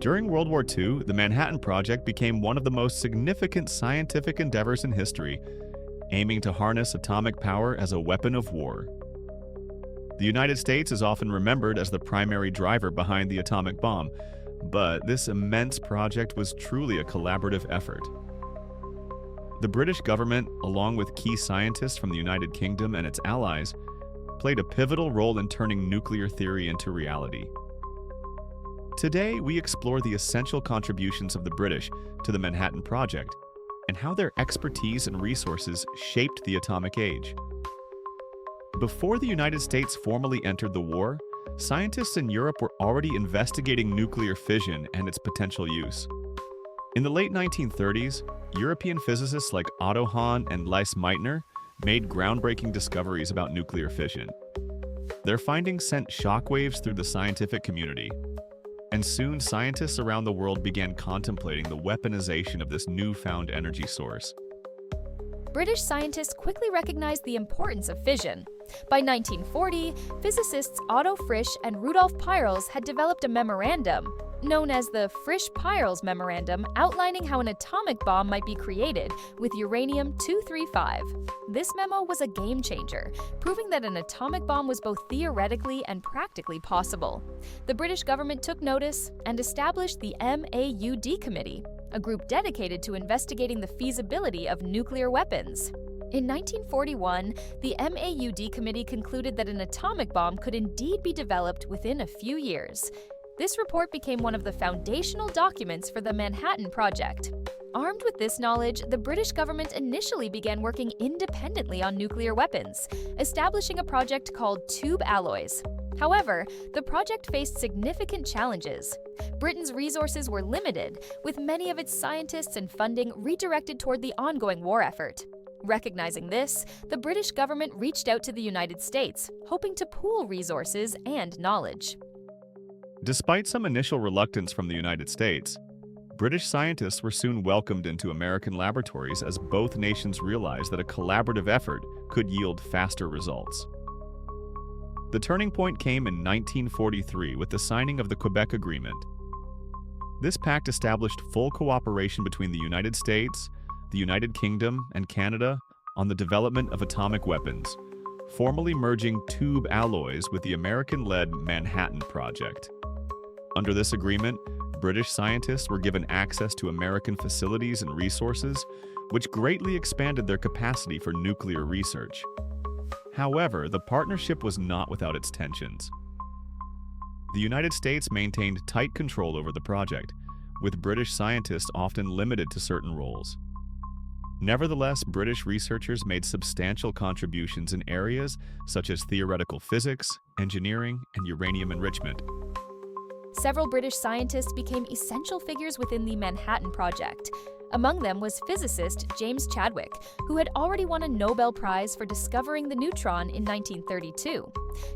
During World War II, the Manhattan Project became one of the most significant scientific endeavors in history, aiming to harness atomic power as a weapon of war. The United States is often remembered as the primary driver behind the atomic bomb, but this immense project was truly a collaborative effort. The British government, along with key scientists from the United Kingdom and its allies, played a pivotal role in turning nuclear theory into reality. Today, we explore the essential contributions of the British to the Manhattan Project and how their expertise and resources shaped the atomic age. Before the United States formally entered the war, scientists in Europe were already investigating nuclear fission and its potential use. In the late 1930s, European physicists like Otto Hahn and Lise Meitner made groundbreaking discoveries about nuclear fission. Their findings sent shockwaves through the scientific community, and soon scientists around the world began contemplating the weaponization of this newfound energy source. British scientists quickly recognized the importance of fission. By 1940, physicists Otto Frisch and Rudolf Peierls had developed a memorandum, known as the Frisch-Peierls Memorandum, outlining how an atomic bomb might be created with uranium-235. This memo was a game-changer, proving that an atomic bomb was both theoretically and practically possible. The British government took notice and established the MAUD Committee, a group dedicated to investigating the feasibility of nuclear weapons. In 1941, the MAUD Committee concluded that an atomic bomb could indeed be developed within a few years. This report became one of the foundational documents for the Manhattan Project. Armed with this knowledge, the British government initially began working independently on nuclear weapons, establishing a project called Tube Alloys. However, the project faced significant challenges. Britain's resources were limited, with many of its scientists and funding redirected toward the ongoing war effort. Recognizing this, the British government reached out to the United States, hoping to pool resources and knowledge. Despite some initial reluctance from the United States, British scientists were soon welcomed into American laboratories as both nations realized that a collaborative effort could yield faster results. The turning point came in 1943 with the signing of the Quebec Agreement. This pact established full cooperation between the United States, the United Kingdom, and Canada on the development of atomic weapons, formally merging Tube Alloys with the American-led Manhattan Project. Under this agreement, British scientists were given access to American facilities and resources, which greatly expanded their capacity for nuclear research. However, the partnership was not without its tensions. The United States maintained tight control over the project, with British scientists often limited to certain roles. Nevertheless, British researchers made substantial contributions in areas such as theoretical physics, engineering, and uranium enrichment. Several British scientists became essential figures within the Manhattan Project. Among them was physicist James Chadwick, who had already won a Nobel Prize for discovering the neutron in 1932.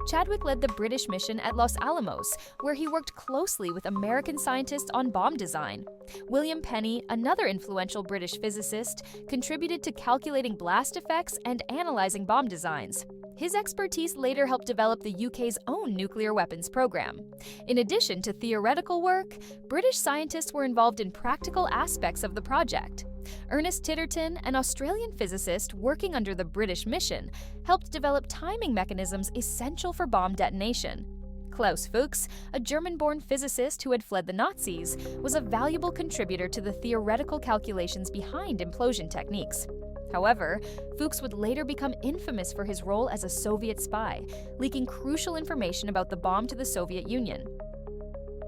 Chadwick led the British mission at Los Alamos, where he worked closely with American scientists on bomb design. William Penny, another influential British physicist, contributed to calculating blast effects and analyzing bomb designs. His expertise later helped develop the UK's own nuclear weapons program. In addition to theoretical work, British scientists were involved in practical aspects of the project. Ernest Titterton, an Australian physicist working under the British mission, helped develop timing mechanisms essential for bomb detonation. Klaus Fuchs, a German-born physicist who had fled the Nazis, was a valuable contributor to the theoretical calculations behind implosion techniques. However, Fuchs would later become infamous for his role as a Soviet spy, leaking crucial information about the bomb to the Soviet Union.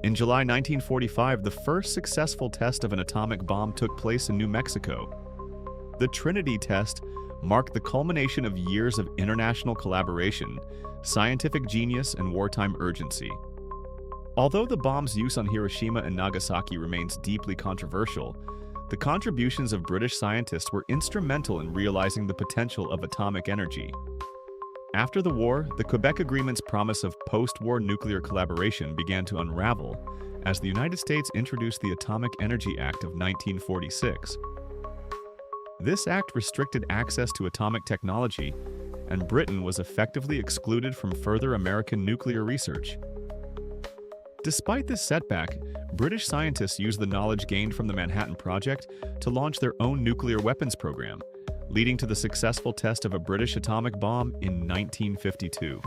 In July 1945, the first successful test of an atomic bomb took place in New Mexico. The Trinity test marked the culmination of years of international collaboration, scientific genius, and wartime urgency. Although the bomb's use on Hiroshima and Nagasaki remains deeply controversial, the contributions of British scientists were instrumental in realizing the potential of atomic energy. After the war, the Quebec Agreement's promise of post-war nuclear collaboration began to unravel as the United States introduced the Atomic Energy Act of 1946. This act restricted access to atomic technology, and Britain was effectively excluded from further American nuclear research. Despite this setback, British scientists used the knowledge gained from the Manhattan Project to launch their own nuclear weapons program, leading to the successful test of a British atomic bomb in 1952.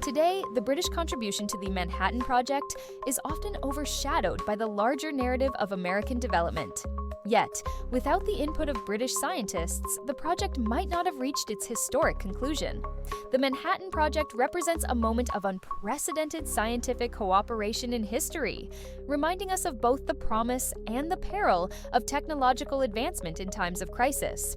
Today, the British contribution to the Manhattan Project is often overshadowed by the larger narrative of American development. Yet, without the input of British scientists, the project might not have reached its historic conclusion. The Manhattan Project represents a moment of unprecedented scientific cooperation in history, reminding us of both the promise and the peril of technological advancement in times of crisis.